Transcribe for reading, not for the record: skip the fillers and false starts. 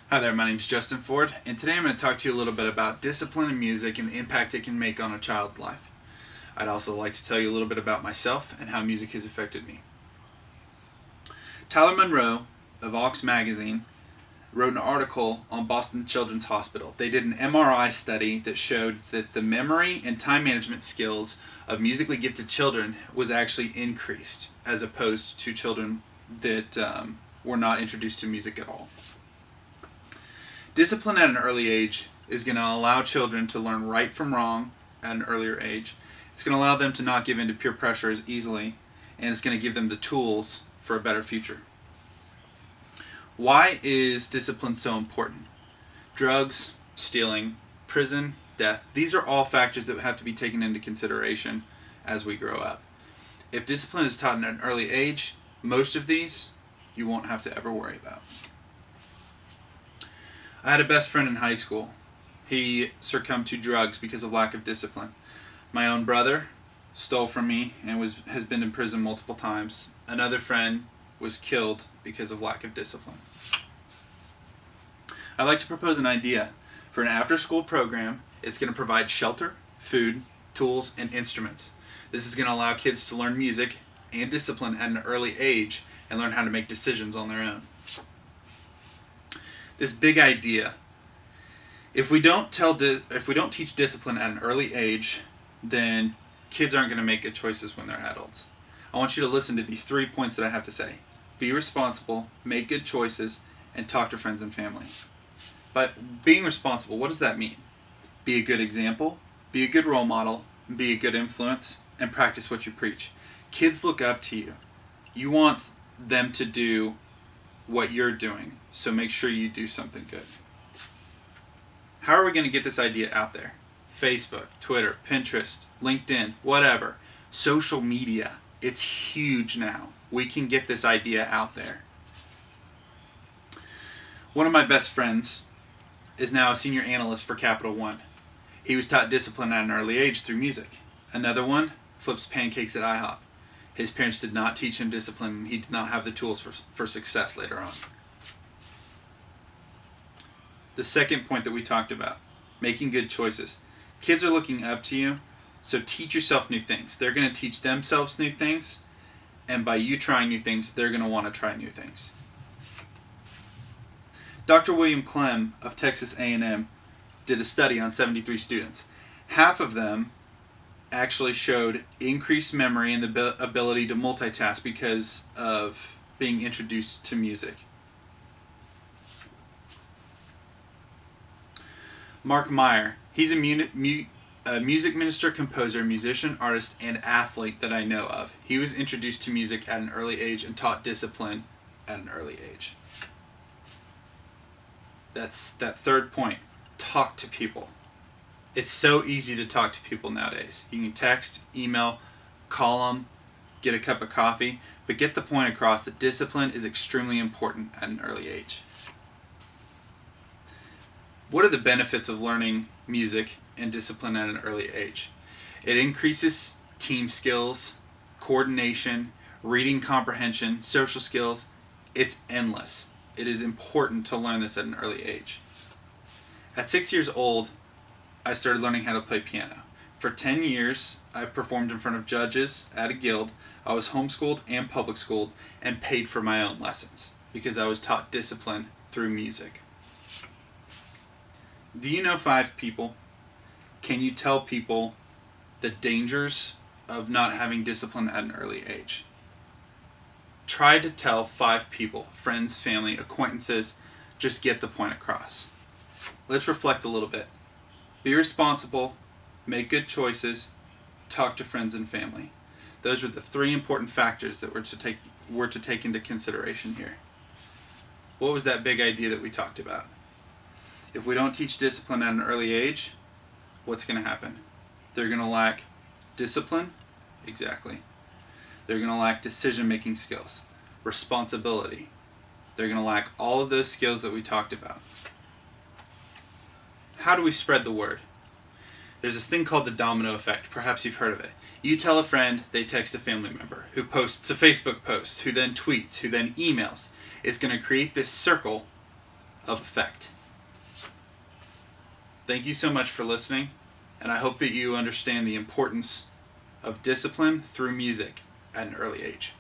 Hi there, my name is Justin Ford, and today I'm going to talk to you a little bit about discipline in music and the impact it can make on a child's life. I'd also like to tell you a little bit about myself and how music has affected me. Tyler Monroe of Aux Magazine wrote an article on Boston Children's Hospital. They did an MRI study that showed that the memory and time management skills of musically gifted children was actually increased as opposed to children that were not introduced to music at all. Discipline at an early age is going to allow children to learn right from wrong at an earlier age. It's going to allow them to not give in to peer pressure as easily, and it's going to give them the tools for a better future. Why is discipline so important? Drugs, stealing, prison, death, these are all factors that have to be taken into consideration as we grow up. If discipline is taught at an early age, most of these you won't have to ever worry about. I had a best friend in high school. He succumbed to drugs because of lack of discipline. My own brother stole from me and has been in prison multiple times. Another friend was killed because of lack of discipline. I'd like to propose an idea for an after-school program. It's going to provide shelter, food, tools, and instruments. This is going to allow kids to learn music and discipline at an early age and learn how to make decisions on their own. This big idea, if we don't teach discipline at an early age, then kids aren't going to make good choices when they're adults. I want you to listen to these 3 points that I have to say. Be responsible, make good choices, and talk to friends and family. But being responsible, what does that mean? Be a good example, be a good role model, be a good influence, and practice what you preach. Kids look up to you. You want them to do what you're doing, so make sure you do something good. How are we going to get this idea out there? Facebook, Twitter, Pinterest, LinkedIn, whatever. Social media, it's huge now. We can get this idea out there. One of my best friends is now a senior analyst for Capital One. He was taught discipline at an early age through music. Another one flips pancakes at IHOP. His parents did not teach him discipline, and he did not have the tools for success later on. The second point that we talked about, making good choices. Kids are looking up to you, so teach yourself new things. They're going to teach themselves new things, and by you trying new things, they're going to want to try new things. Dr. William Clem of Texas A&M did a study on 73 students. Half of them actually showed increased memory and the ability to multitask because of being introduced to music. Mark Meyer, he's a music minister, composer, musician, artist, and athlete that I know of. He was introduced to music at an early age and taught discipline at an early age. That's that third point. Talk to people. It's so easy to talk to people nowadays. You can text, email, call them, get a cup of coffee, but get the point across that discipline is extremely important at an early age. What are the benefits of learning music and discipline at an early age? It increases team skills, coordination, reading comprehension, social skills. It's endless. It is important to learn this at an early age. At 6 years old, I started learning how to play piano. For 10 years, I performed in front of judges at a guild. I was homeschooled and public schooled and paid for my own lessons because I was taught discipline through music. Do you know 5 people? Can you tell people the dangers of not having discipline at an early age? Try to tell 5 people, friends, family, acquaintances, just get the point across. Let's reflect a little bit. Be responsible, make good choices, talk to friends and family. Those are the 3 important factors that we're to take into consideration here. What was that big idea that we talked about? If we don't teach discipline at an early age, what's going to happen? They're going to lack discipline. Exactly. They're going to lack decision-making skills, responsibility. They're going to lack all of those skills that we talked about. How do we spread the word? There's this thing called the domino effect. Perhaps you've heard of it. You tell a friend, they text a family member, who posts a Facebook post, who then tweets, who then emails. It's going to create this circle of effect. Thank you so much for listening, and I hope that you understand the importance of discipline through music at an early age.